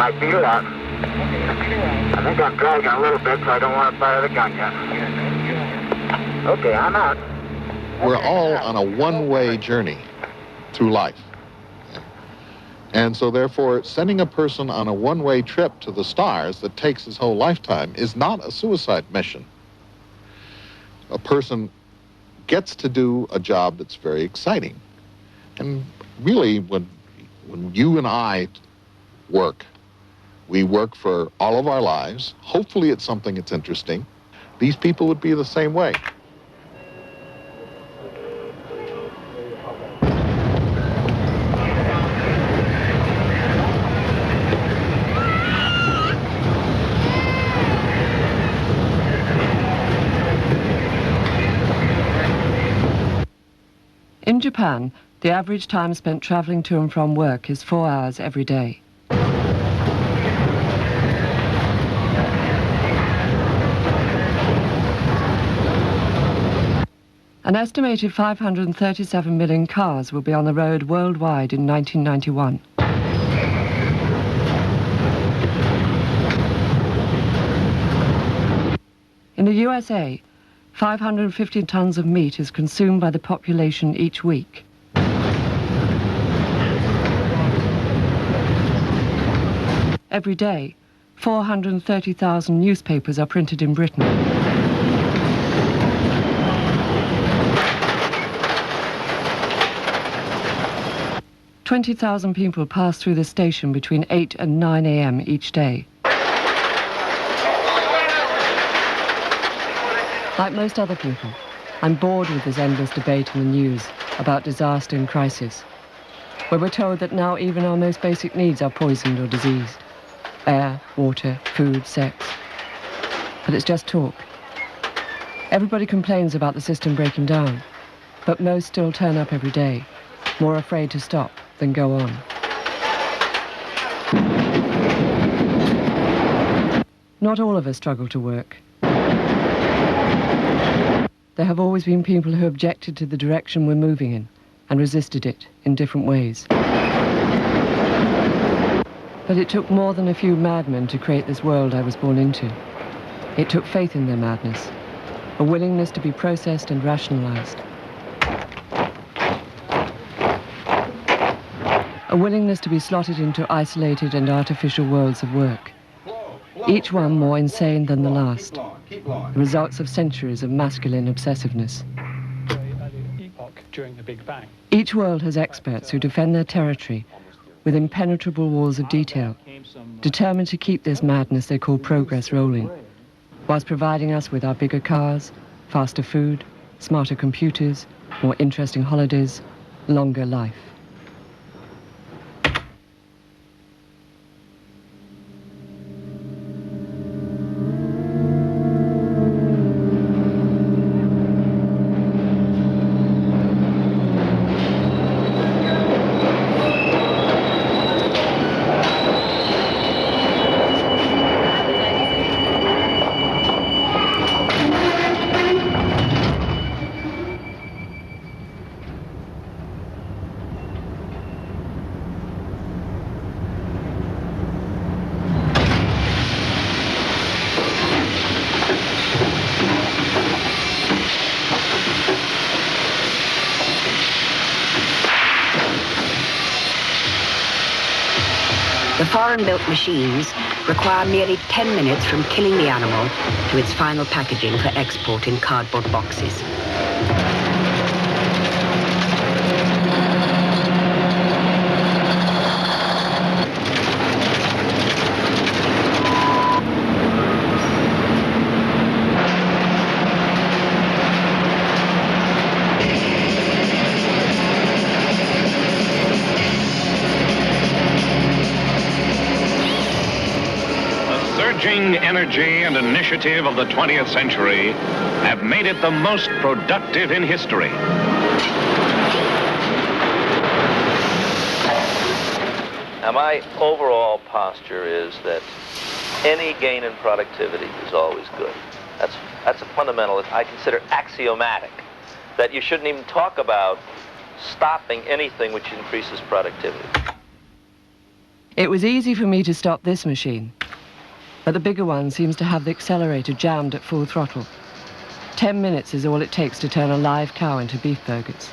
might beat it out. I think I'm dragging a little bit, so I don't want to fire the gun yet. Okay, I'm out. We're all on a one-way journey through life. And so therefore, sending a person on a one-way trip to the stars that takes his whole lifetime is not a suicide mission. A person gets to do a job that's very exciting. And really, when you and I work, we work for all of our lives. Hopefully it's something that's interesting. These people would be the same way. In Japan, the average time spent traveling to and from work is 4 hours every day. An estimated 537 million cars will be on the road worldwide in 1991. In the USA, 550 tons of meat is consumed by the population each week. Every day, 430,000 newspapers are printed in Britain. "20,000 people pass through the station between 8 and 9 a.m. each day. Like most other people, I'm bored with this endless debate in the news about disaster and crisis, where we're told that now even our most basic needs are poisoned or diseased. Air, water, food, sex. But it's just talk. Everybody complains about the system breaking down, but most still turn up every day, more afraid to stop than go on. Not all of us struggle to work. There have always been people who objected to the direction we're moving in and resisted it in different ways. But it took more than a few madmen to create this world I was born into. It took faith in their madness, a willingness to be processed and rationalized, a willingness to be slotted into isolated and artificial worlds of work, each one more insane than the last, the results of centuries of masculine obsessiveness. Each world has experts who defend their territory with impenetrable walls of detail, determined to keep this madness they call progress rolling, whilst providing us with our bigger cars, faster food, smarter computers, more interesting holidays, longer life. The foreign-built machines require merely 10 minutes from killing the animal to its final packaging for export in cardboard boxes. Energy and initiative of the 20th century have made it the most productive in history. Now, my overall posture is that any gain in productivity is always good. That's a fundamental, I consider axiomatic, that you shouldn't even talk about stopping anything which increases productivity. It was easy for me to stop this machine, but the bigger one seems to have the accelerator jammed at full throttle. 10 minutes is all it takes to turn a live cow into beef burgers.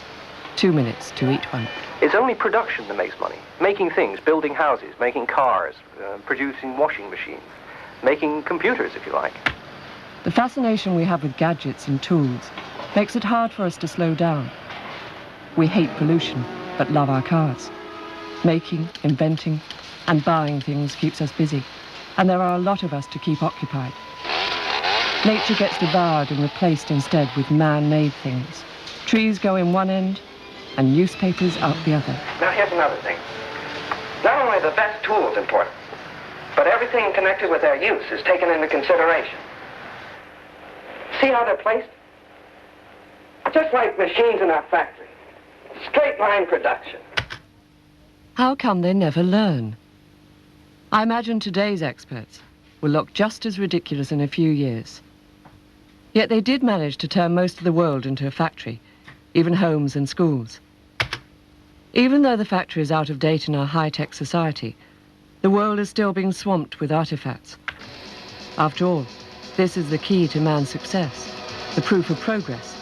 2 minutes to eat one. It's only production that makes money. Making things, building houses, making cars, producing washing machines, making computers, if you like. The fascination we have with gadgets and tools makes it hard for us to slow down. We hate pollution, but love our cars. Making, inventing, and buying things keeps us busy, and there are a lot of us to keep occupied. Nature gets devoured and replaced instead with man-made things. Trees go in one end, and newspapers out the other. Now here's another thing. Not only the best tools important, but everything connected with their use is taken into consideration. See how they're placed? Just like machines in our factory. Straight line production. How come they never learn? I imagine today's experts will look just as ridiculous in a few years. Yet they did manage to turn most of the world into a factory, even homes and schools. Even though the factory is out of date in our high-tech society, the world is still being swamped with artifacts. After all, this is the key to man's success, the proof of progress.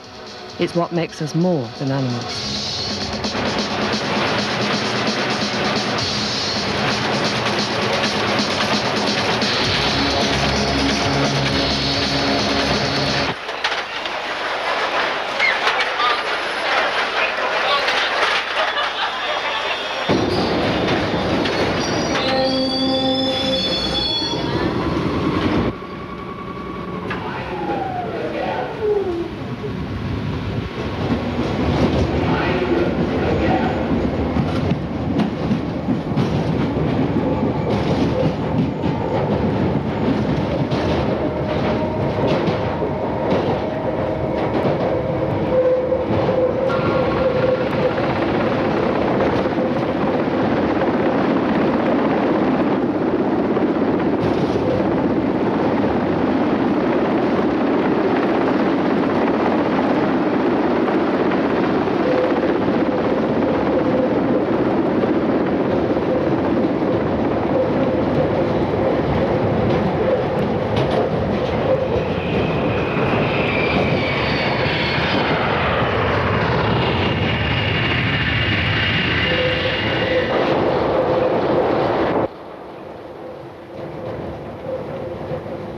It's what makes us more than animals.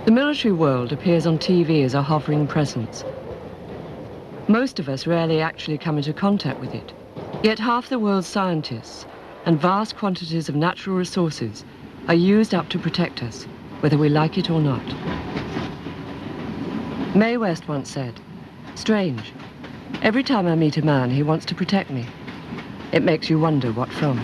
The military world appears on TV as a hovering presence. Most of us rarely actually come into contact with it. Yet half the world's scientists and vast quantities of natural resources are used up to protect us, whether we like it or not. Mae West once said, "Strange. Every time I meet a man, he wants to protect me. It makes you wonder what from."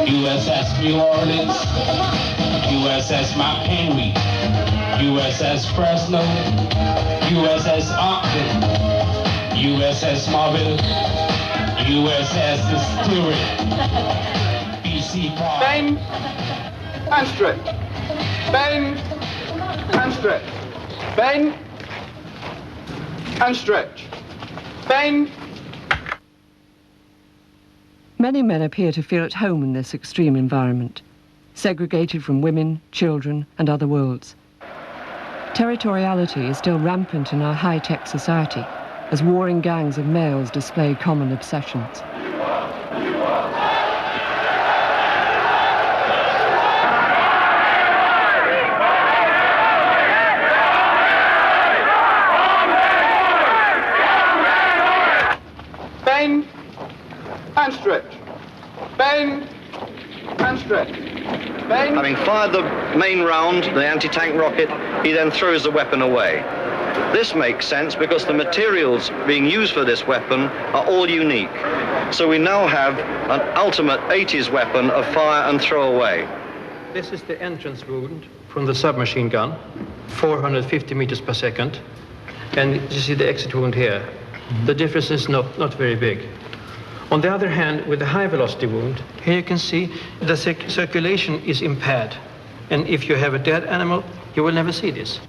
USS New Orleans, USS Mount Henry, USS Fresno, USS Ogden, USS Mobile, USS Stewart, BC Park. Bend and stretch. Bend and stretch. Bend and stretch. Bend. Many men appear to feel at home in this extreme environment, segregated from women, children, and other worlds. Territoriality is still rampant in our high-tech society, as warring gangs of males display common obsessions. Bend and stretch. Bend and stretch. Bend. Having fired the main round, the anti-tank rocket, he then throws the weapon away. This makes sense because the materials being used for this weapon are all unique. So we now have an ultimate 80s weapon of fire and throw away. This is the entrance wound from the submachine gun, 450 meters per second. And you see the exit wound here. The difference is not very big. On the other hand, with the high velocity wound, here you can see the circulation is impaired. And if you have a dead animal, you will never see this.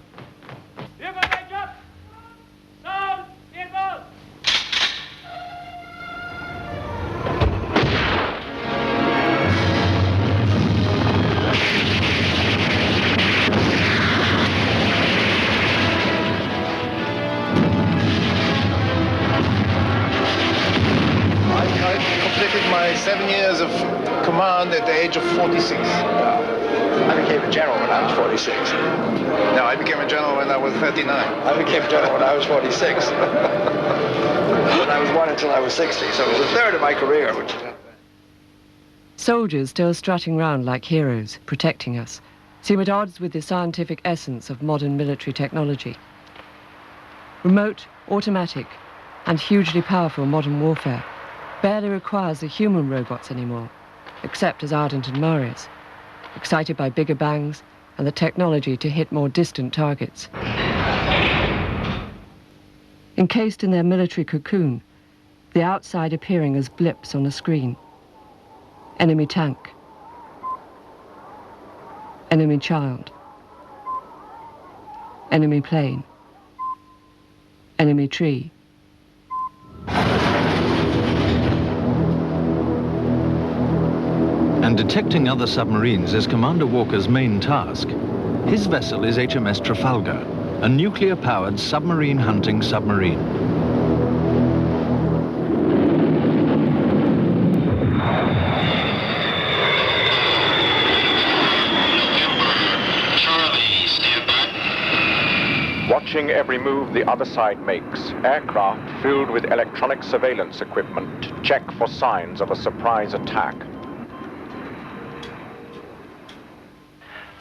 My 7 years of command at the age of 46. I became a general when I was 46. No, I became a general when I was 39. I became a general when I was 46. When I was 1 until I was 60, so it was a third of my career. Which... Soldiers still strutting round like heroes, protecting us, seem at odds with the scientific essence of modern military technology. Remote, automatic, and hugely powerful modern warfare barely requires the human robots anymore, except as ardent admirers, excited by bigger bangs and the technology to hit more distant targets. Encased in their military cocoon, the outside appearing as blips on a screen. Enemy tank. Enemy child. Enemy plane. Enemy tree. And detecting other submarines is Commander Walker's main task. His vessel is HMS Trafalgar, a nuclear-powered submarine hunting submarine. Charlie, stand by. Watching every move the other side makes, aircraft filled with electronic surveillance equipment check for signs of a surprise attack.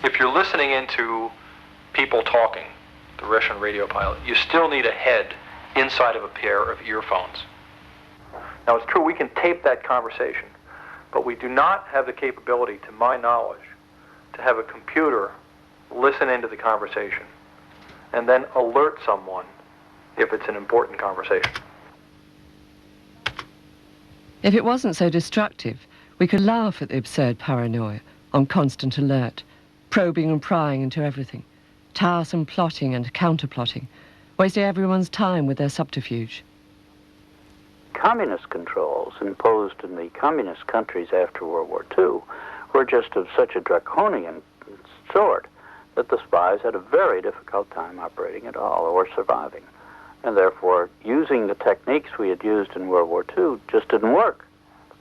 If you're listening into people talking, the Russian radio pilot, you still need a head inside of a pair of earphones. Now, it's true we can tape that conversation, but we do not have the capability, to my knowledge, to have a computer listen into the conversation and then alert someone if it's an important conversation. If it wasn't so destructive, we could laugh at the absurd paranoia on constant alert, probing and prying into everything, tiresome plotting and counterplotting, wasting everyone's time with their subterfuge. Communist controls imposed in the communist countries after World War II were just of such a draconian sort that the spies had a very difficult time operating at all or surviving. And therefore, using the techniques we had used in World War II just didn't work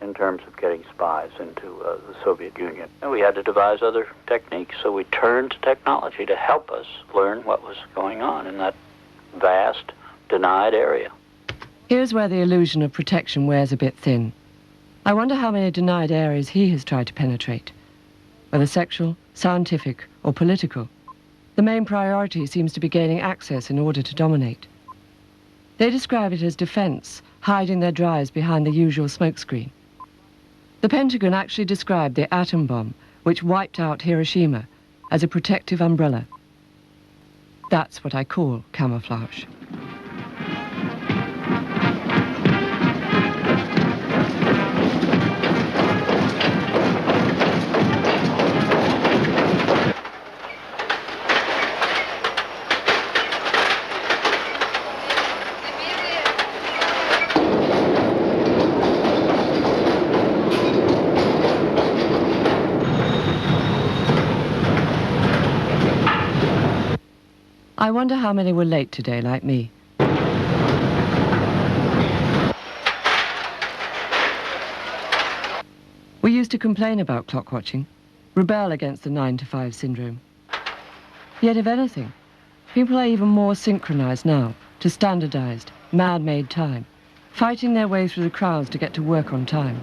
in terms of getting spies into the Soviet Union. And we had to devise other techniques, so we turned to technology to help us learn what was going on in that vast, denied area. Here's where the illusion of protection wears a bit thin. I wonder how many denied areas he has tried to penetrate. Whether sexual, scientific, or political, the main priority seems to be gaining access in order to dominate. They describe it as defense, hiding their drives behind the usual smokescreen. The Pentagon actually described the atom bomb, which wiped out Hiroshima, as a protective umbrella. That's what I call camouflage. I wonder how many were late today, like me. We used to complain about clock watching, rebel against the 9-to-5 syndrome. Yet, if anything, people are even more synchronized now to standardized, man-made time, fighting their way through the crowds to get to work on time.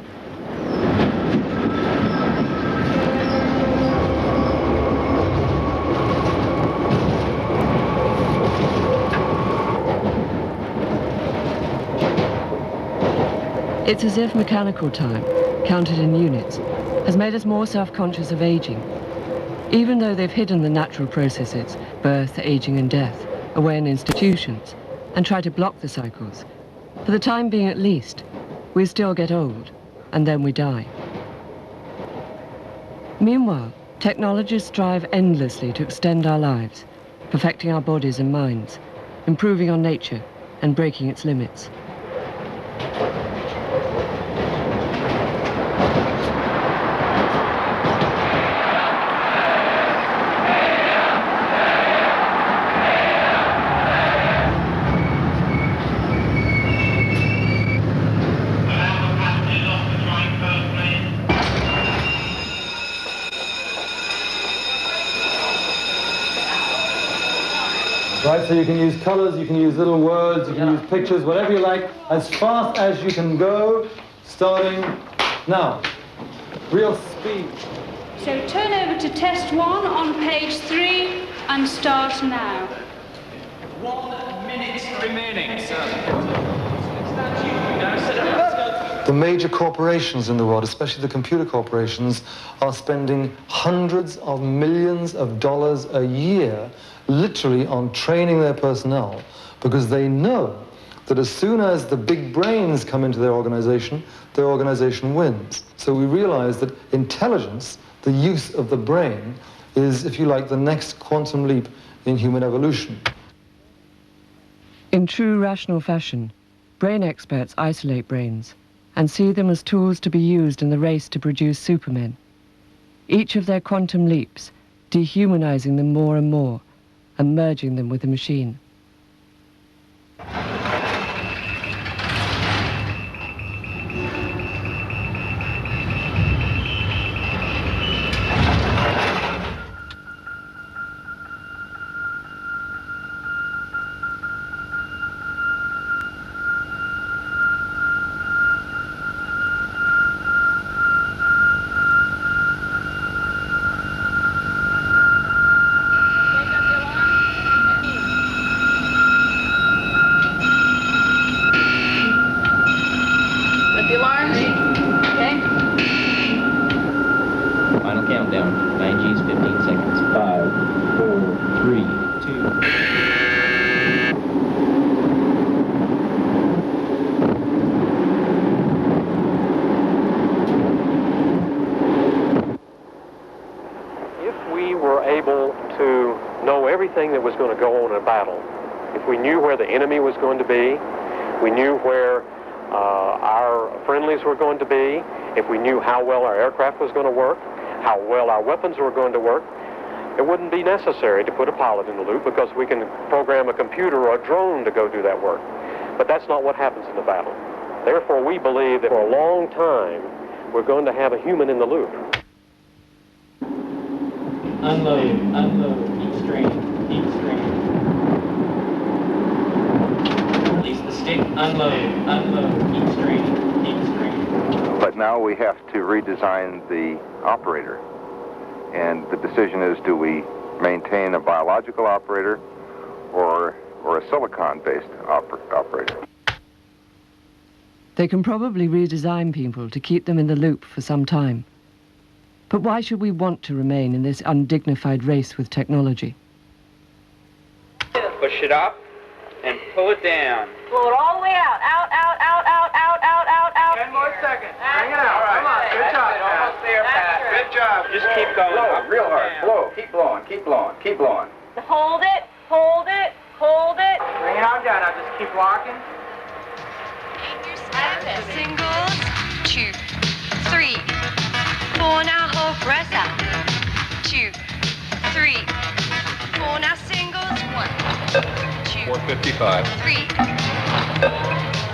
It's as if mechanical time, counted in units, has made us more self-conscious of aging, even though they've hidden the natural processes, birth, aging and death, away in institutions, and try to block the cycles. For the time being at least, we still get old, and then we die. Meanwhile, technologists strive endlessly to extend our lives, perfecting our bodies and minds, improving on nature, and breaking its limits. Right, so you can use colors, you can use little words, you can use pictures, whatever you like, as fast as you can go, starting now. Real speed. So turn over to test 1 on page 3 and start now. 1 minute remaining, sir. The major corporations in the world, especially the computer corporations, are spending hundreds of millions of dollars a year literally on training their personnel, because they know that as soon as the big brains come into their organization wins. So we realize that intelligence, the use of the brain, is, if you like, the next quantum leap in human evolution. In true rational fashion, brain experts isolate brains and see them as tools to be used in the race to produce supermen. Each of their quantum leaps, dehumanizing them more and more, and merging them with the machine. That was going to go on in a battle. If we knew where the enemy was going to be, we knew where our friendlies were going to be, if we knew how well our aircraft was going to work, how well our weapons were going to work, it wouldn't be necessary to put a pilot in the loop, because we can program a computer or a drone to go do that work. But that's not what happens in the battle. Therefore, we believe that for a long time, we're going to have a human in the loop. Unload, unload, deep strain. Deep string. Release the stick. Unload, unload, deep string, deep string. But now we have to redesign the operator. And the decision is, do we maintain a biological operator or a silicon-based operator? They can probably redesign people to keep them in the loop for some time. But why should we want to remain in this undignified race with technology? Push it up and pull it down. Blow it all the way out. Out, out, out, out, out, out, out, out. 10 more seconds. Bring it out. Come on. Good job, Pat. Almost there, Pat. Good job. Just keep going. Blow, real hard. Blow. Keep blowing. Keep blowing. Keep blowing. Hold it. Hold it. Hold it. Bring it on down. Now just keep walking. Singles, 2, 3, 4. Now hold press up. 2, 3, 4. Now singles. 1, 2, 455. 3,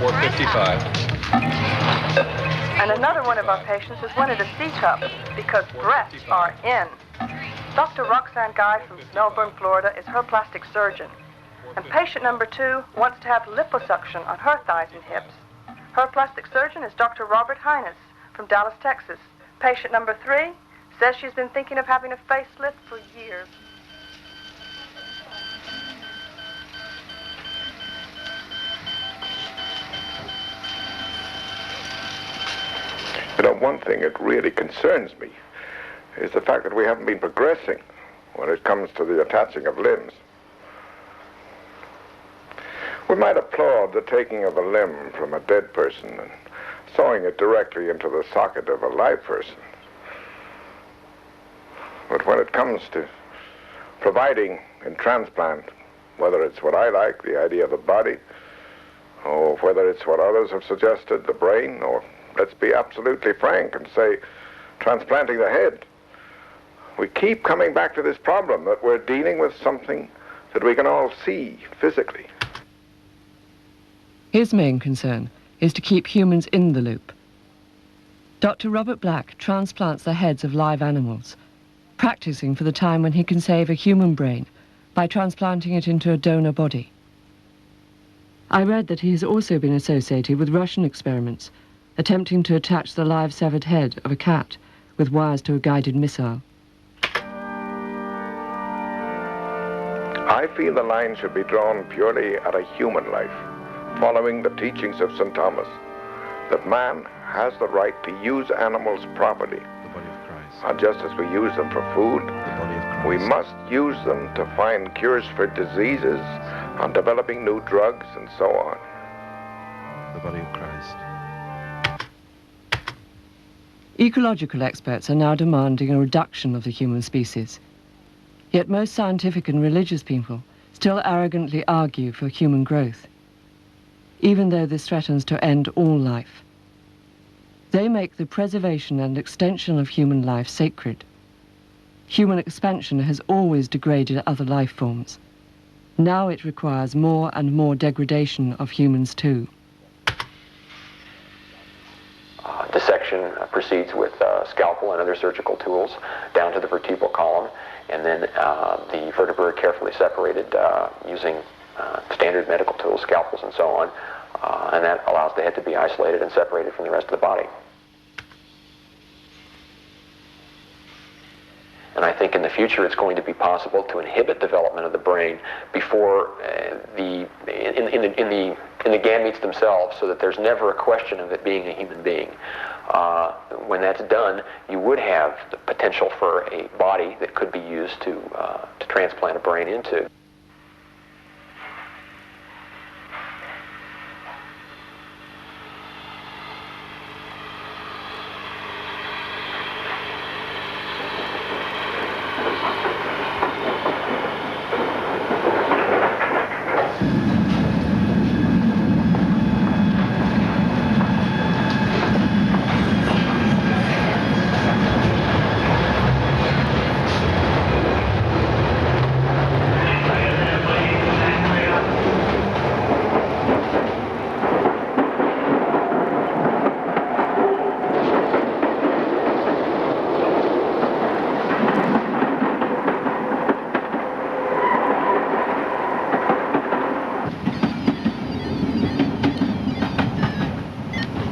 455. And another one of our patients has wanted a C-cup because breasts are in. Dr. Roxanne Guy from Melbourne, Florida is her plastic surgeon. And patient number 2 wants to have liposuction on her thighs and hips. Her plastic surgeon is Dr. Robert Hines from Dallas, Texas. Patient number 3 says she's been thinking of having a facelift for years. You know, one thing that really concerns me is the fact that we haven't been progressing when it comes to the attaching of limbs. We might applaud the taking of a limb from a dead person and sewing it directly into the socket of a live person. But when it comes to providing in transplant, whether it's what I like, the idea of the body, or whether it's what others have suggested, the brain, or let's be absolutely frank and say transplanting the head, we keep coming back to this problem that we're dealing with something that we can all see physically. His main concern is to keep humans in the loop. Dr. Robert Black transplants the heads of live animals, practicing for the time when he can save a human brain by transplanting it into a donor body. I read that he has also been associated with Russian experiments, attempting to attach the live severed head of a cat with wires to a guided missile. I feel the line should be drawn purely at a human life, following the teachings of St. Thomas, that man has the right to use animals properly. The body of Christ. And just as we use them for food, The body of Christ. we must use them to find cures for diseases and developing new drugs and so on. The body of Christ. Ecological experts are now demanding a reduction of the human species. Yet most scientific and religious people still arrogantly argue for human growth, even though this threatens to end all life. They make the preservation and extension of human life sacred. Human expansion has always degraded other life forms. Now it requires more and more degradation of humans too. Dissection proceeds with scalpel and other surgical tools down to the vertebral column, and then the vertebrae are carefully separated using standard medical tools, scalpels and so on, and that allows the head to be isolated and separated from the rest of the body. And I think in the future it's going to be possible to inhibit development of the brain before in the gametes themselves, so that there's never a question of it being a human being. When that's done, you would have the potential for a body that could be used to transplant a brain into.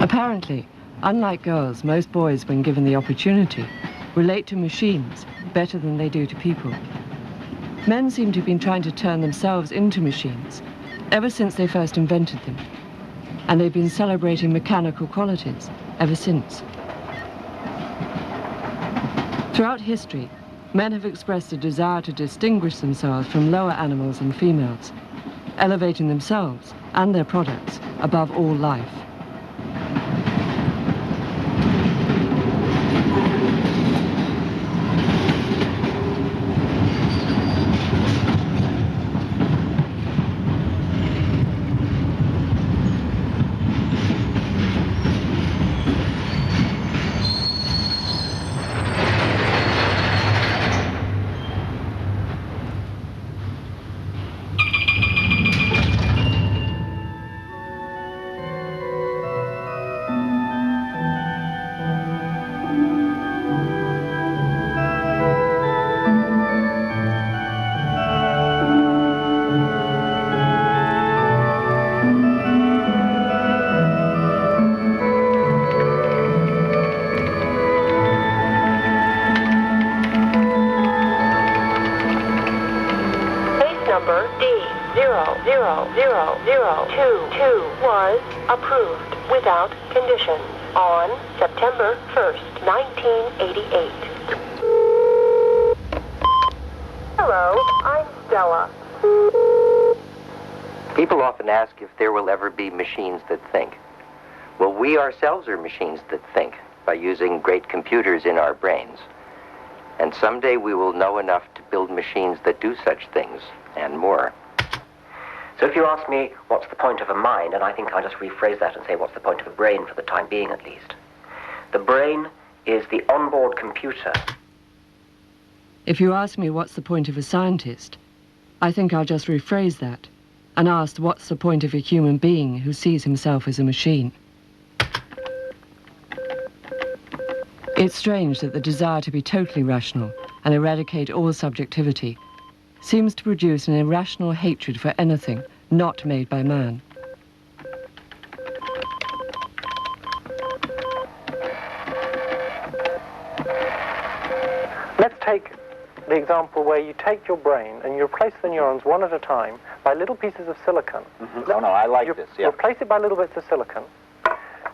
Apparently, unlike girls, most boys, when given the opportunity, relate to machines better than they do to people. Men seem to have been trying to turn themselves into machines ever since they first invented them, and they've been celebrating mechanical qualities ever since. Throughout history, men have expressed a desire to distinguish themselves from lower animals and females, elevating themselves and their products above all life. 00022 was approved without conditions on September 1st, 1988. Hello, I'm Stella. People often ask if there will ever be machines that think. Well, we ourselves are machines that think by using great computers in our brains. And someday we will know enough to build machines that do such things and more. So if you ask me what's the point of a mind, and I think I'll just rephrase that and say what's the point of a brain for the time being at least. The brain is the onboard computer. If you ask me what's the point of a scientist, I think I'll just rephrase that and ask what's the point of a human being who sees himself as a machine. It's strange that the desire to be totally rational and eradicate all subjectivity seems to produce an irrational hatred for anything not made by man. Let's take the example where you take your brain and you replace the neurons one at a time by little pieces of silicon. No, I like this, yeah. Replace it by little bits of silicon.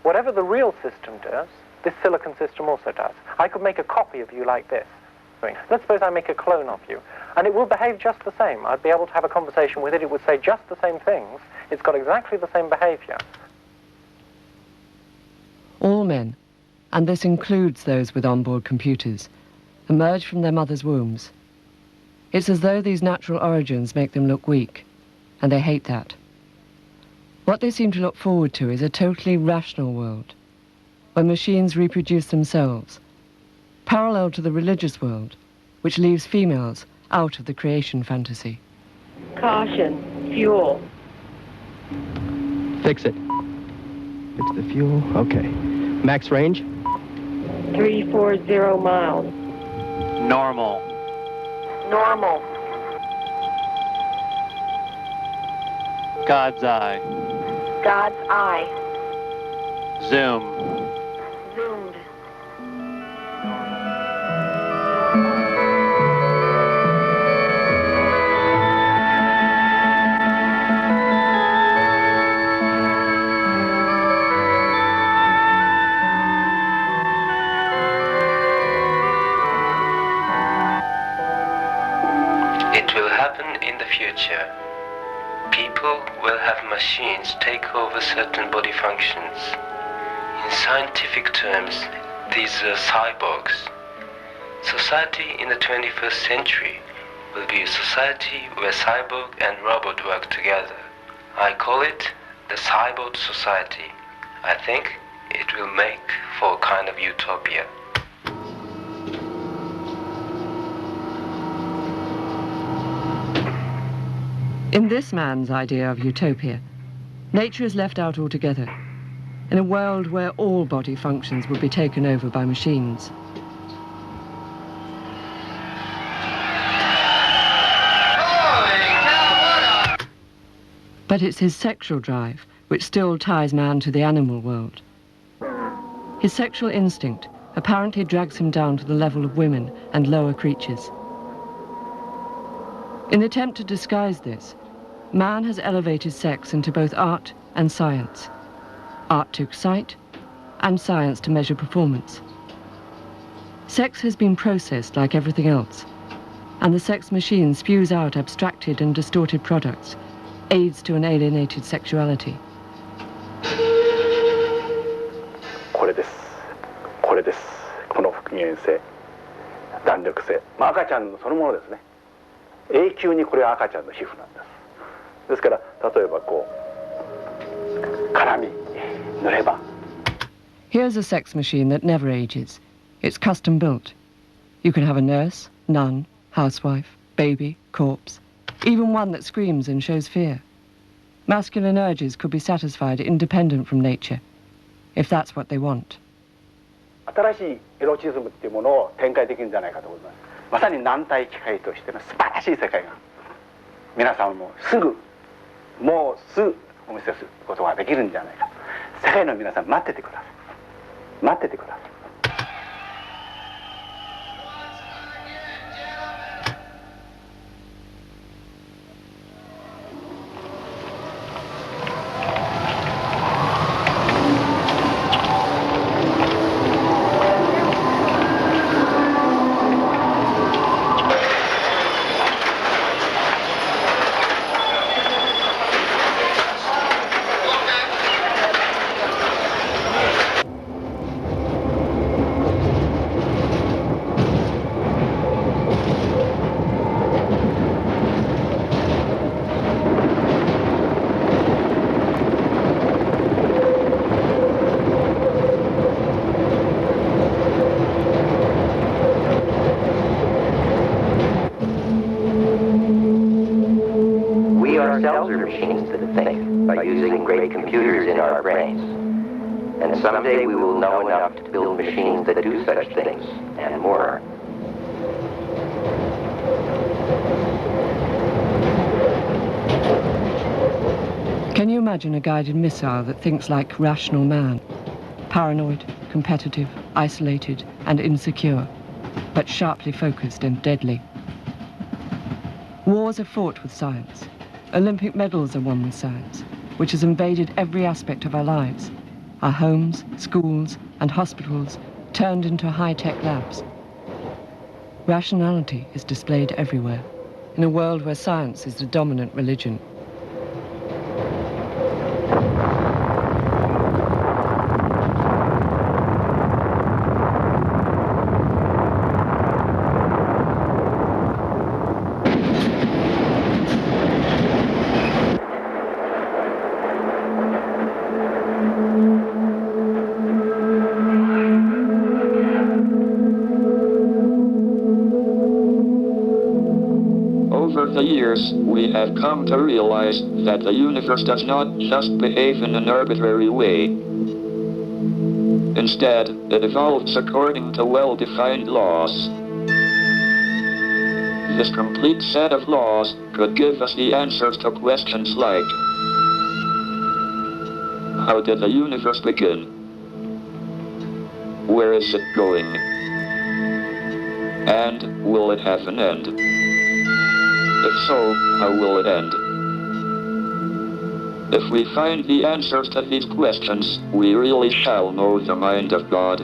Whatever the real system does, this silicon system also does. I could make a copy of you like this. Let's suppose I make a clone of you, and it will behave just the same. I'd be able to have a conversation with it. It would say just the same things. It's got exactly the same behavior. All men, and this includes those with onboard computers, emerge from their mother's wombs. It's as though these natural origins make them look weak, and they hate that. What they seem to look forward to is a totally rational world, where machines reproduce themselves, parallel to the religious world, which leaves females out of the creation fantasy. Caution, fuel. Fix it. Fix the fuel. Okay. Max range? 340 miles. Normal. Normal. God's eye. God's eye. Zoom. Zoomed. It will happen in the future. People will have machines take over certain body functions. In scientific terms, these are cyborgs. Society in the 21st century will be a society where cyborg and robot work together. I call it the cyborg society. I think it will make for a kind of utopia. In this man's idea of utopia, nature is left out altogether, in a world where all body functions would be taken over by machines. But it's his sexual drive which still ties man to the animal world. His sexual instinct apparently drags him down to the level of women and lower creatures. In the attempt to disguise this, man has elevated sex into both art and science. Art to excite, and science to measure performance. Sex has been processed like everything else, and the sex machine spews out abstracted and distorted products, aids to an alienated sexuality. これです。これです。この復元性、弾力性、赤ちゃんのそのものですね。永久にこれは赤ちゃんの皮膚なんです。ですから例えばこう絡み塗れば。Here's a sex machine that never ages. It's custom built. You can have a nurse, nun, housewife, baby, corpse, even one that screams and shows fear. Masculine urges could be satisfied independent from nature, if that's what they want. 新しいエロチズムっていうものを展開できるんじゃないかと思います。まさに軟体機械としての素晴らしい世界が皆さんももうすぐお見せすることができるんじゃないか。世界の皆さん待っててください。待っててください。machines that think by using great computers in our brains. And someday we will know enough to build machines that do such things and more. Can you imagine a guided missile that thinks like rational man? Paranoid, competitive, isolated, and insecure, but sharply focused and deadly. Wars are fought with science. Olympic medals are won with science, which has invaded every aspect of our lives. Our homes, schools, and hospitals turned into high-tech labs. Rationality is displayed everywhere, in a world where science is the dominant religion. Over the years, we have come to realize that the universe does not just behave in an arbitrary way. Instead, it evolves according to well-defined laws. This complete set of laws could give us the answers to questions like, how did the universe begin? Where is it going? And will it have an end? If so, how will it end? If we find the answers to these questions, we really shall know the mind of God.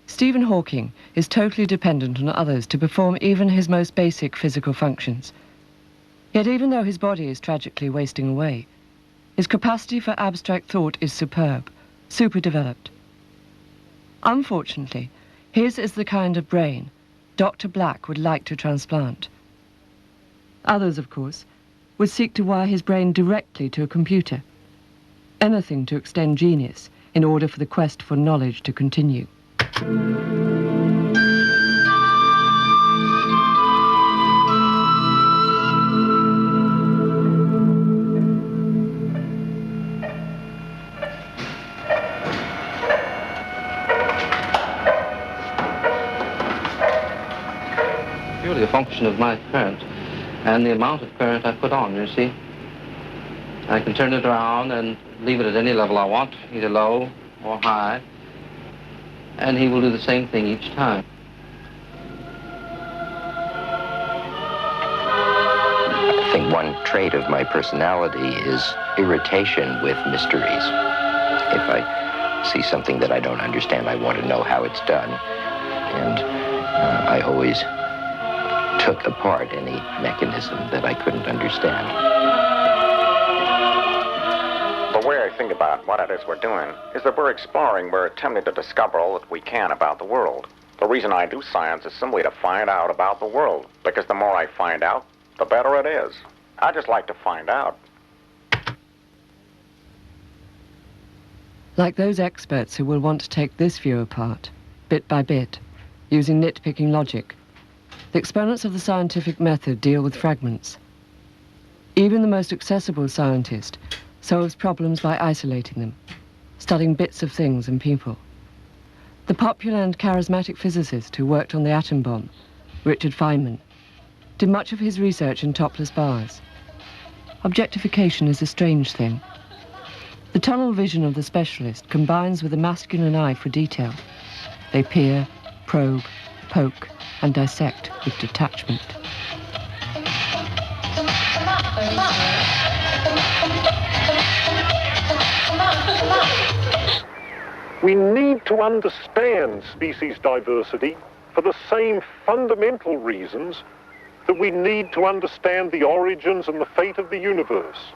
Stephen Hawking is totally dependent on others to perform even his most basic physical functions. Yet even though his body is tragically wasting away, his capacity for abstract thought is superb, super-developed. Unfortunately, his is the kind of brain Dr. Black would like to transplant. Others, of course, would seek to wire his brain directly to a computer. Anything to extend genius in order for the quest for knowledge to continue. Purely a function of my current and the amount of current I put on, you see. I can turn it around and leave it at any level I want, either low or high, and he will do the same thing each time. I think one trait of my personality is irritation with mysteries. If I see something that I don't understand, I want to know how it's done. And I always took apart any mechanism that I couldn't understand. The way I think about what it is we're doing is that we're exploring, we're attempting to discover all that we can about the world. The reason I do science is simply to find out about the world, because the more I find out, the better it is. I just like to find out. Like those experts who will want to take this view apart, bit by bit, using nitpicking logic, the exponents of the scientific method deal with fragments. Even the most accessible scientist solves problems by isolating them, studying bits of things and people. The popular and charismatic physicist who worked on the atom bomb, Richard Feynman, did much of his research in topless bars. Objectification is a strange thing. The tunnel vision of the specialist combines with a masculine eye for detail. They peer, probe, poke, and dissect with detachment. We need to understand species diversity for the same fundamental reasons that we need to understand the origins and the fate of the universe,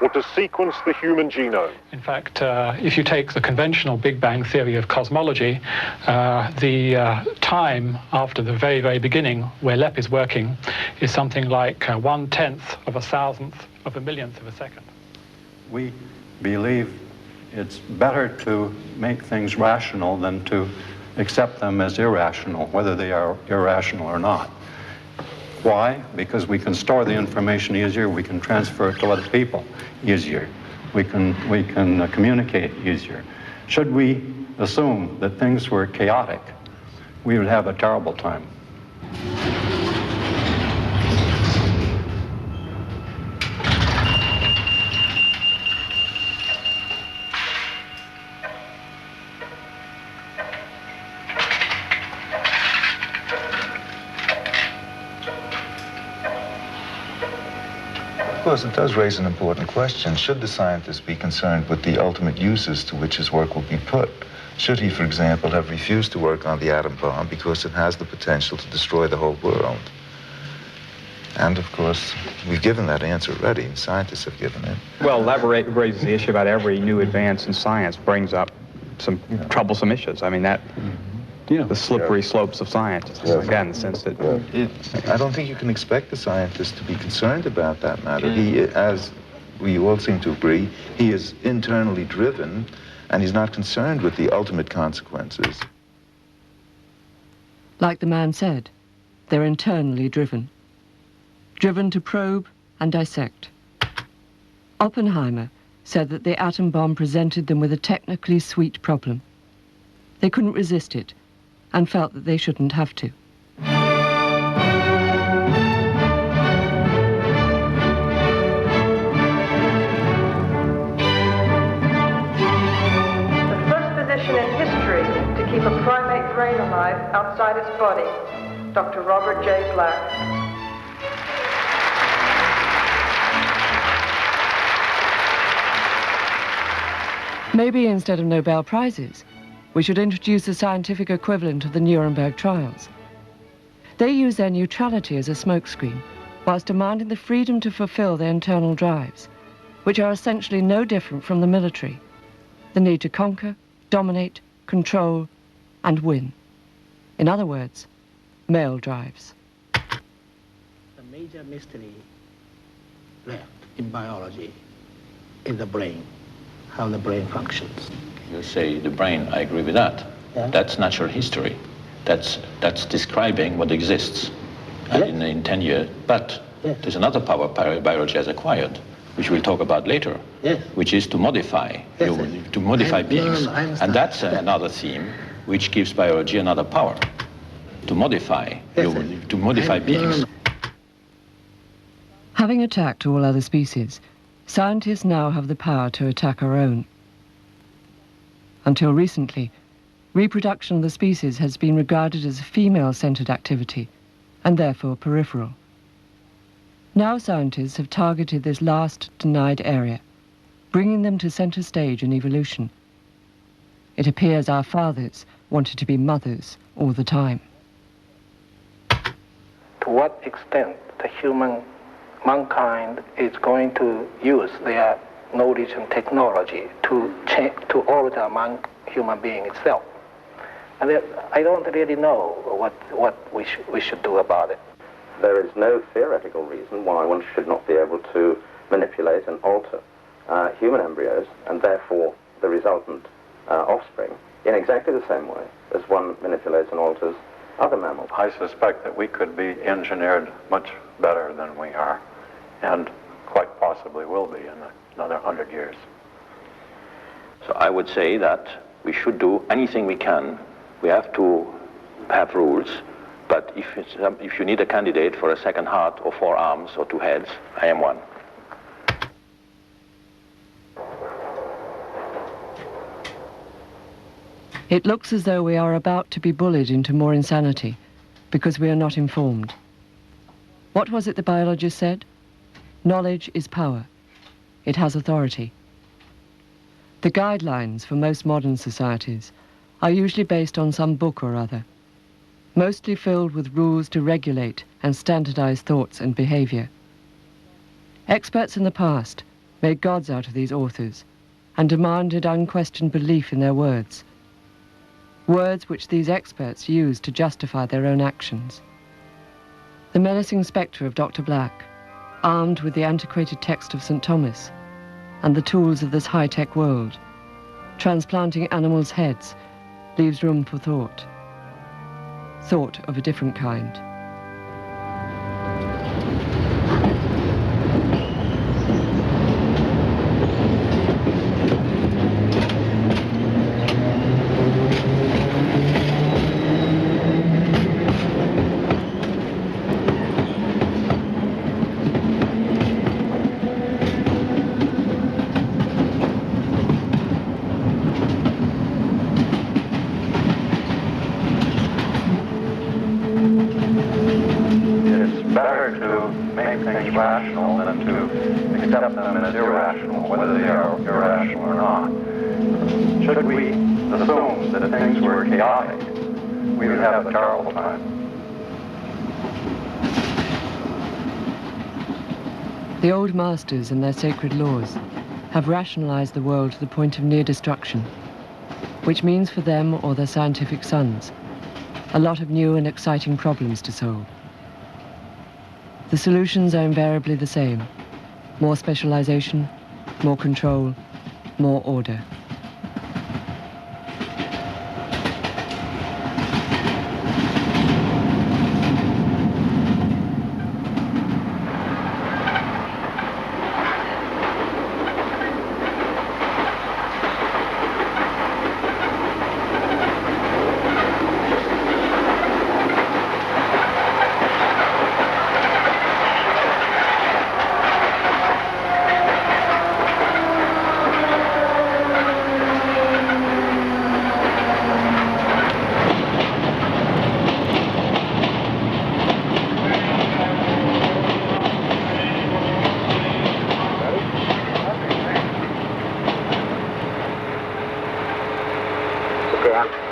or to sequence the human genome. In fact, if you take the conventional Big Bang theory of cosmology, the time after the very, very beginning where LEP is working is something like 1/10 of a thousandth of a millionth of a second. We believe it's better to make things rational than to accept them as irrational, whether they are irrational or not. Why? Because we can store the information easier, we can transfer it to other people easier, we can communicate easier. Should we assume that things were chaotic, we would have a terrible time. Of course, it does raise an important question. Should the scientist be concerned with the ultimate uses to which his work will be put? Should he, for example, have refused to work on the atom bomb because it has the potential to destroy the whole world? And, of course, we've given that answer already. Scientists have given it. Well, that raises the issue about every new advance in science brings up some troublesome issues. I mean, that... the slippery slopes of science, again, in the sense that... I don't think you can expect the scientist to be concerned about that matter. He, as we all seem to agree, he is internally driven, and he's not concerned with the ultimate consequences. Like the man said, they're internally driven. Driven to probe and dissect. Oppenheimer said that the atom bomb presented them with a technically sweet problem. They couldn't resist it, and felt that they shouldn't have to. The first physician in history to keep a primate brain alive outside its body, Dr. Robert J. Black. Maybe instead of Nobel Prizes, we should introduce a scientific equivalent of the Nuremberg trials. They use their neutrality as a smokescreen, whilst demanding the freedom to fulfill their internal drives, which are essentially no different from the military. The need to conquer, dominate, control, and win. In other words, male drives. The major mystery left in biology is the brain, how the brain functions. You say the brain, I agree with that. Yeah. That's natural history. That's describing what exists and in 10 years. But there's another power biology has acquired, which we'll talk about later, which is to modify, to modify beings. And that's another theme which gives biology another power, to modify, to modify beings. Having attacked all other species, scientists now have the power to attack our own. Until recently, reproduction of the species has been regarded as a female-centered activity, and therefore peripheral. Now scientists have targeted this last denied area, bringing them to center stage in evolution. It appears our fathers wanted to be mothers all the time. To what extent the mankind is going to use their knowledge and technology to alter human being itself. And I don't really know what we should do about it. There is no theoretical reason why one should not be able to manipulate and alter human embryos and therefore the resultant offspring in exactly the same way as one manipulates and alters other mammals. I suspect that we could be engineered much better than we are, and quite possibly will be in another 100 years. So I would say that we should do anything we can. We have to have rules, but if you need a candidate for a second heart or 4 arms or 2 heads, I am one. It looks as though we are about to be bullied into more insanity because we are not informed. What was it the biologist said? Knowledge is power. It has authority. The guidelines for most modern societies are usually based on some book or other, mostly filled with rules to regulate and standardize thoughts and behavior. Experts in the past made gods out of these authors and demanded unquestioned belief in their words. Words which these experts used to justify their own actions. The menacing spectre of Dr. Black, armed with the antiquated text of St. Thomas and the tools of this high-tech world, transplanting animals' heads leaves room for thought. Thought of a different kind. accept them as irrational, whether they are irrational or not. Should we assume that things were chaotic, we would have a terrible time. The old masters and their sacred laws have rationalized the world to the point of near destruction, which means for them or their scientific sons a lot of new and exciting problems to solve. The solutions are invariably the same: more specialization, more control, more order.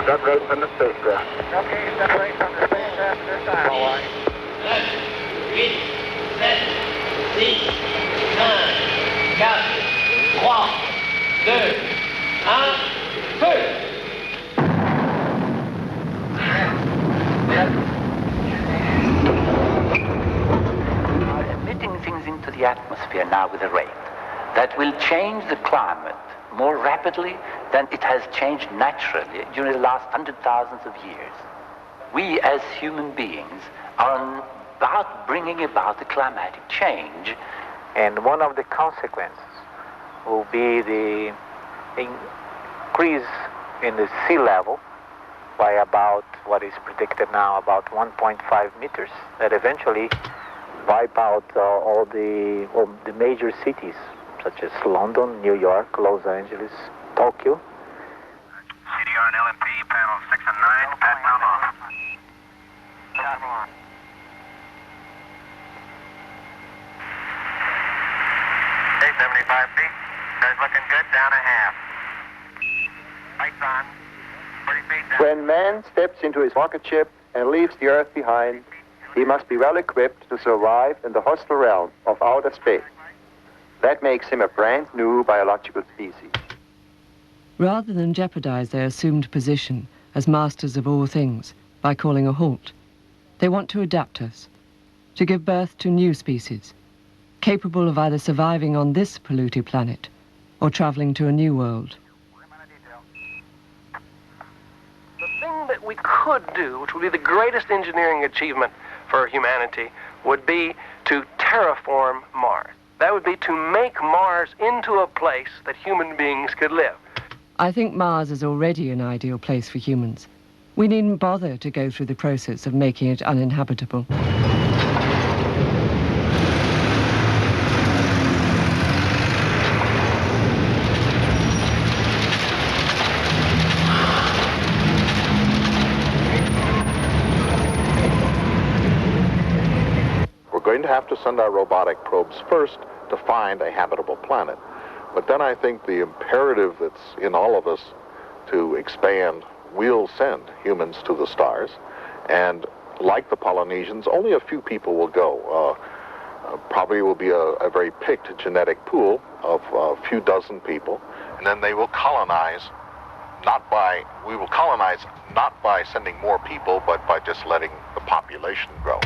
Separate from the spacecraft. Okay, separate from the spacecraft this time. All right. 8, 7, 6, 5, 4, 3, 2, 1, feu! Are emitting things into the atmosphere now with a rate that will change the climate more rapidly than it has changed naturally during the last 100,000 of years. We as human beings are about bringing about the climatic change. And one of the consequences will be the increase in the sea level by about what is predicted now, about 1.5 meters, that eventually wipe out all the major cities, such as London, New York, Los Angeles, Tokyo. CDR and LMP, panel 6 and 9, pat down off. 75 feet. Guys looking good, down a half. Lights on. 30 feet down. When man steps into his rocket ship and leaves the Earth behind, he must be well equipped to survive in the hostile realm of outer space. That makes him a brand new biological species. Rather than jeopardize their assumed position as masters of all things by calling a halt, they want to adapt us, to give birth to new species, capable of either surviving on this polluted planet or traveling to a new world. The thing that we could do, which would be the greatest engineering achievement for humanity, would be to terraform Mars. That would be to make Mars into a place that human beings could live. I think Mars is already an ideal place for humans. We needn't bother to go through the process of making it uninhabitable. We're going to have to send our robotic probes first to find a habitable planet. But then I think the imperative that's in all of us to expand will send humans to the stars. And like the Polynesians, only a few people will go. Probably will be a very picked genetic pool of a few dozen people. And then they will colonize, we will colonize not by sending more people, but by just letting the population grow.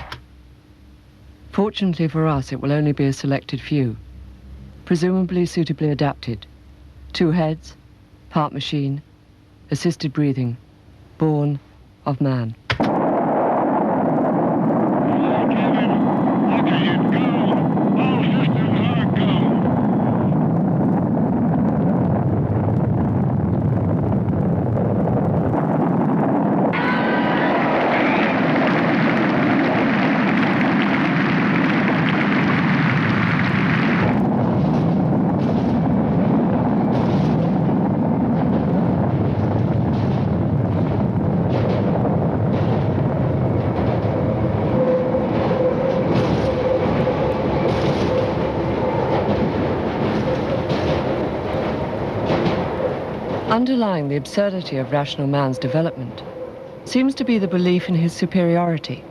Fortunately for us, it will only be a selected few, presumably suitably adapted. 2 heads, part machine, assisted breathing, born of man. Underlying the absurdity of rational man's development seems to be the belief in his superiority.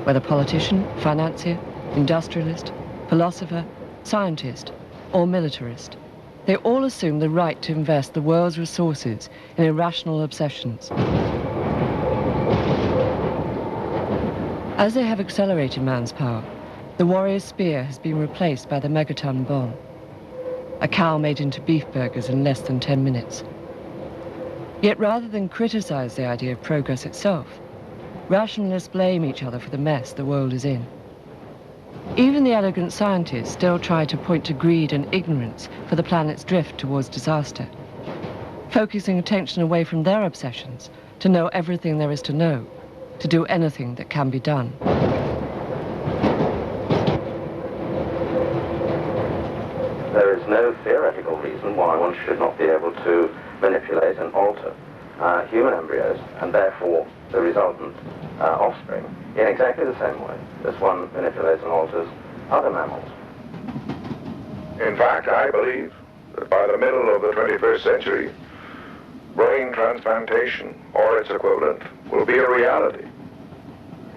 Whether politician, financier, industrialist, philosopher, scientist, or militarist, they all assume the right to invest the world's resources in irrational obsessions. As they have accelerated man's power, the warrior's spear has been replaced by the megaton bomb. A cow made into beef burgers in less than 10 minutes. Yet rather than criticize the idea of progress itself, rationalists blame each other for the mess the world is in. Even the elegant scientists still try to point to greed and ignorance for the planet's drift towards disaster, focusing attention away from their obsessions to know everything there is to know, to do anything that can be done. There is no theoretical reason why one should not be able to manipulate and alter human embryos and therefore the resultant offspring in exactly the same way as one manipulates and alters other mammals. In fact, I believe that by the middle of the 21st century, brain transplantation or its equivalent will be a reality.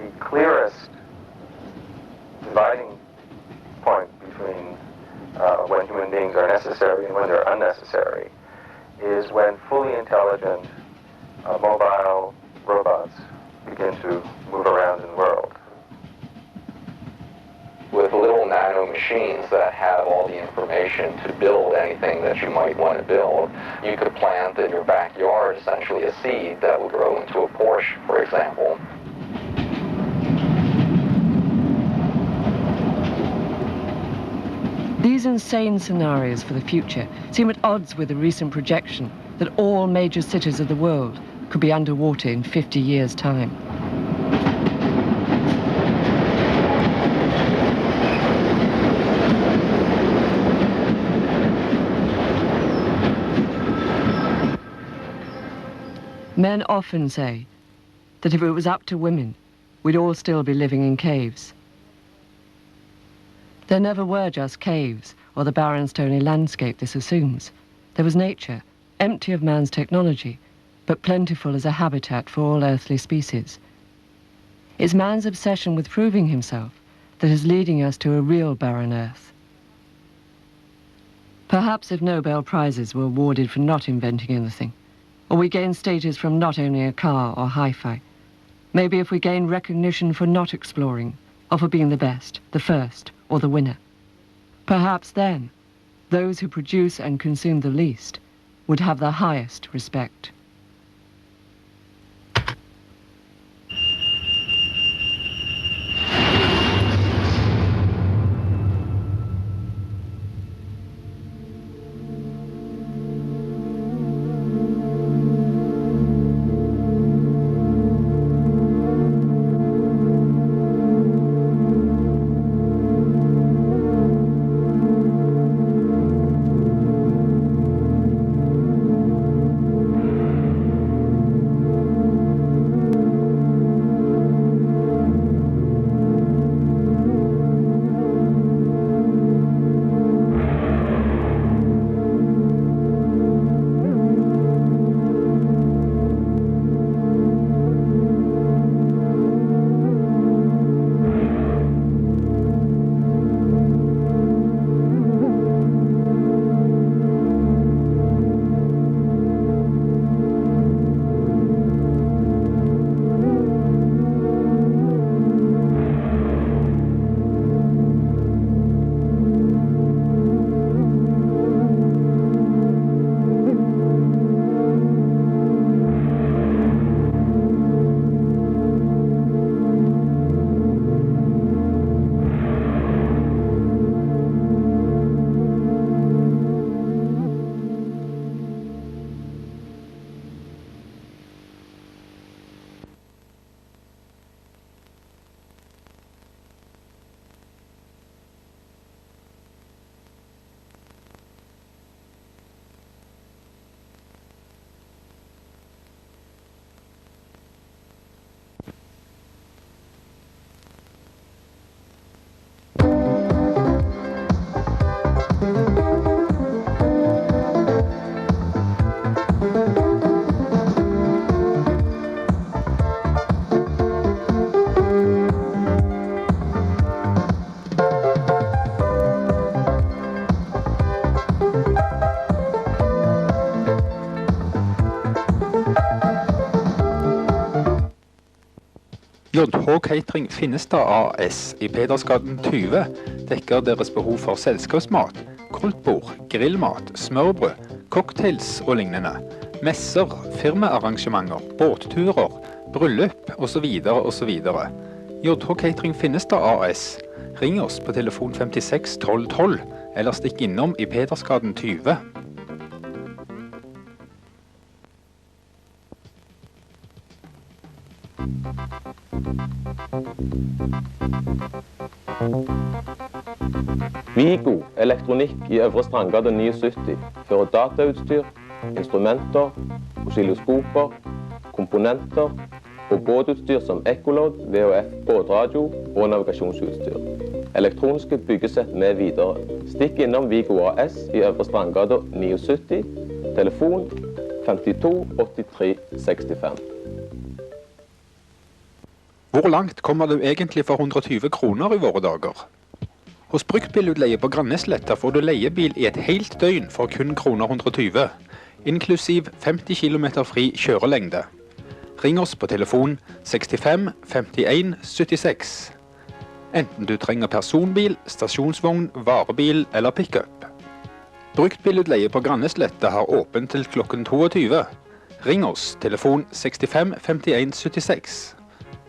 The clearest dividing point between when human beings are necessary and when they're unnecessary is when fully intelligent mobile robots begin to move around in the world. With little nano machines that have all the information to build anything that you might want to build, you could plant in your backyard essentially a seed that would grow into a Porsche, for example. These insane scenarios for the future seem at odds with the recent projection that all major cities of the world could be underwater in 50 years' time. Men often say that if it was up to women, we'd all still be living in caves. There never were just caves or the barren stony landscape this assumes. There was nature, empty of man's technology, but plentiful as a habitat for all earthly species. It's man's obsession with proving himself that is leading us to a real barren earth. Perhaps if Nobel Prizes were awarded for not inventing anything, or we gain status from not owning a car or hi-fi, maybe if we gain recognition for not exploring, or for being the best, the first, or the winner, perhaps then, those who produce and consume the least would have the highest respect. JH Catering Finnestad AS i Pedersgaden 20 dekker deres behov for selskapsmat, koldtbord, grillmat, smørbrød, cocktails og lignende, messer, firmaarrangementer, båtturer, bryllup osv. osv. JH Catering Finnestad AS. Ring oss på telefon 56 12 12 eller stikk innom i Pedersgaden 20. Vigo elektronikk i Øvre Strandgade 79 fører datautstyr, instrumenter, oscilloskoper, komponenter og båtutstyr som ekkolodd, VHF, båtradio og navigasjonsutstyr. Elektroniske byggesett med videre. Stikk innom Vigo AS i Øvre Strandgade 79, telefon 52 83 65. Hvor langt kommer du egentlig for 120 kroner i våre dager? Hos Bruktbilutleie på Grannesletta får du leiebil i et helt døgn for kun kroner 120, inklusiv 50 km fri kjørelengde. Ring oss på telefon 65 51 76. Enten du trenger personbil, stasjonsvogn, varebil eller pick-up. Bruktbilutleie på Grannesletta har åpent til klokken 22. Ring oss, telefon 65 51 76.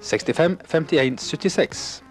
65 51 76.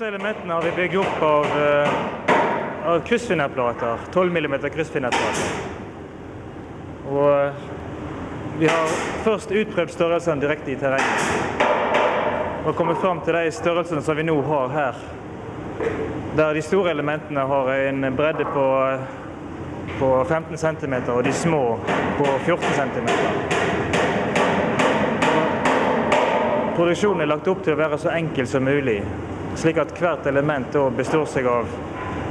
Disse elementene har vi bygget opp av kryssfinnerplater, 12 mm kryssfinnerplater. Og vi har først utprøvd størrelsene direkte i terrenget. Og kommet frem til de størrelsene som vi nå har her. Der de store elementene har en bredde på 15 cm, og de små på 14 cm. Produksjonen er lagt opp til å være så enkel som mulig, slik at hvert element består seg av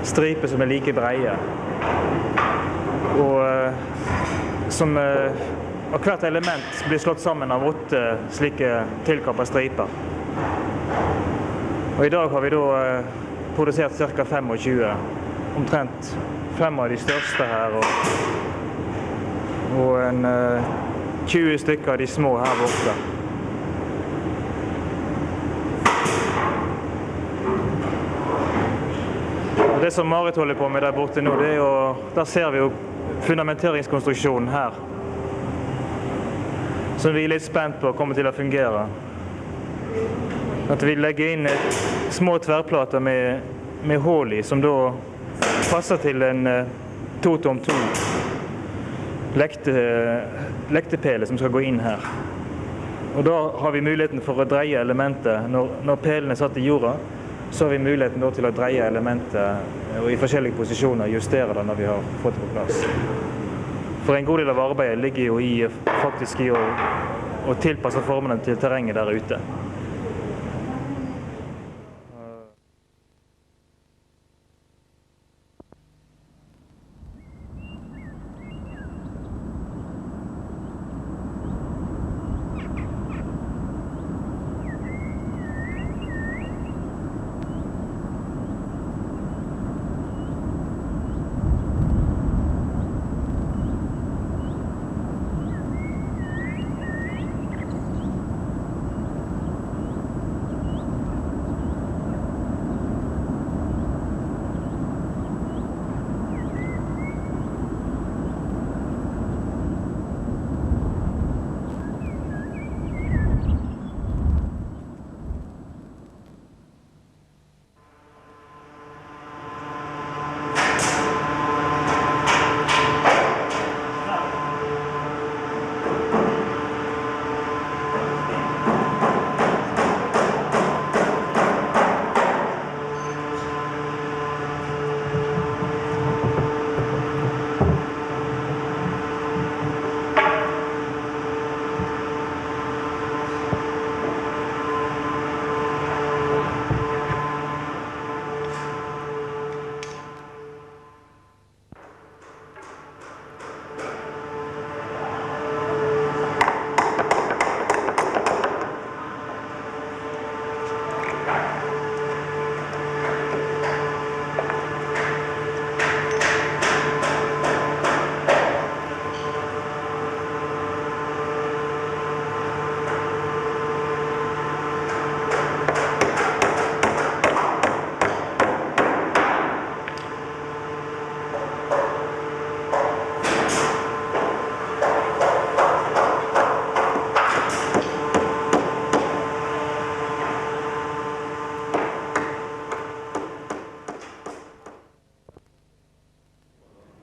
striper som er like breie. Og hvert element blir slått sammen av 8 slike tilkappede striper. Og i dag har vi da produsert ca. 25, omtrent 5 av de største her, og en 20 stykker av de små her borte. Og det som Marit holder på med der borte nå, der ser vi jo fundamenteringskonstruksjonen her, som vi er litt spent på kommer til å fungere. At vi legger inn små tverrplater med hål i, som da passer til en 2x2 lektepele som skal gå inn her. Og da har vi muligheten for å dreie elementet. Når pelen er satt i jorda, så har vi muligheten til å dreie elementet og i forskjellige posisjoner justere det når vi har fått det på plass. For en god del av arbeidet ligger jo faktisk i å tilpasse formene til terrenget der ute.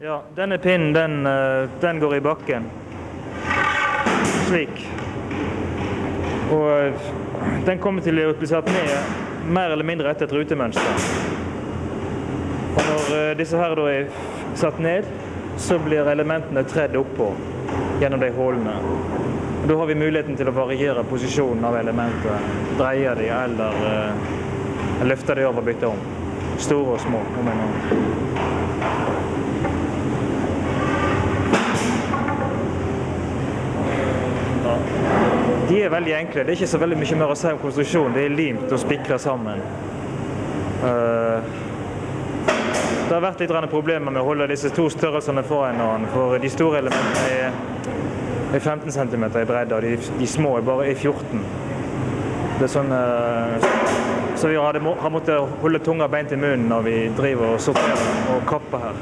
Ja, denne pinnen, den går i bakken. Slik. Og den kommer til å bli satt ned mer eller mindre etter et rutemønster. Og når disse her da er satt ned, så blir elementene tredd oppå gjennom de hålene. Og da har vi muligheten til å variere posisjonen av elementet, dreie de eller løfte de over og bytte om. Store og små, om en annen. De er veldig enkle. Det er ikke så veldig mye mer å si om konstruksjonen. Det er limt og spikret sammen. Det har vært litt problemer med å holde disse to størrelsene foran hverandre, for de store elementene er 15 cm i bredde, og de små er bare 14. Det er sånn, så vi har måttet holde tunga beint i munnen når vi driver og sorterer og kapper her.